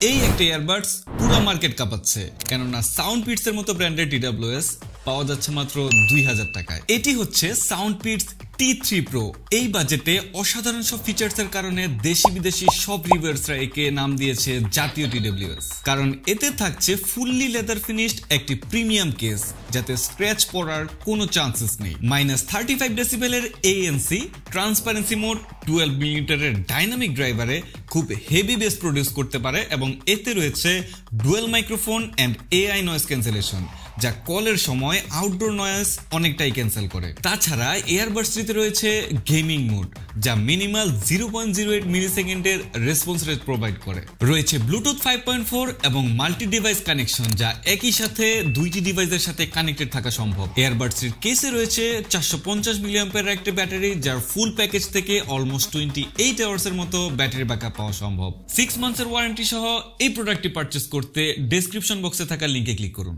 এই একটা ইয়ারবাডস পুরো মার্কেট কাঁপাচ্ছে, কেননা সাউন্ডপিটস এর মতো ব্র্যান্ডের TWS পাওয়া যাচ্ছে মাত্র 2000 টাকায়। এটি হচ্ছে সাউন্ডপিটস T3 Pro। এই বাজেটে অসাধারণ সব ফিচার্স এর কারণে দেশি বিদেশি সব রিভিউয়ার্সরা একে নাম দিয়েছে জাতীয় TWS, কারণ এতে থাকছে ফুললি লেদার ফিনিশড একটি প্রিমিয়াম কেস, যাতে স্ক্র্যাচ পড়ার কোনো চান্সেস নেই। -35 ডেসিবেলের ANC, ট্রান্সপারেন্সি মোড, 12 মিলিমিটারের ডাইনামিক ড্রাইভারে খুব হেভি বেস প্রডিউস করতে পারে এবং এতে রয়েছে dual microphone and AI noise cancellation, যা কলের সময় আউটডোর নয়েজ অনেকটাই ক্যান্সেল করে। তাছাড়া এয়ারবাডসটিতে রয়েছে গেমিং মোড, যা মিনিমাল 0.08 মিলিসেকেন্ডের রেসপন্স রেট প্রোভাইড করে। রয়েছে ব্লুটুথ 5.4 এবং মাল্টি ডিভাইস কানেকশন, যা একই সাথে দুইটি ডিভাইসের সাথে কানেক্টেড থাকা সম্ভব। এয়ারবাডসটির কেসে রয়েছে 450 মিলিঅ্যাম্পিয়ার একটা ব্যাটারি, যার ফুল প্যাকেজ থেকে অলমোস্ট 28 আওয়ার্স এর মতো ব্যাটারি ব্যাকআপ পাওয়া সম্ভব। 6 মান্থসের ওয়ারেন্টি সহ এই প্রোডাক্টটি পারচেজ করতে ডেসক্রিপশন বক্সে থাকা লিংকে ক্লিক করুন।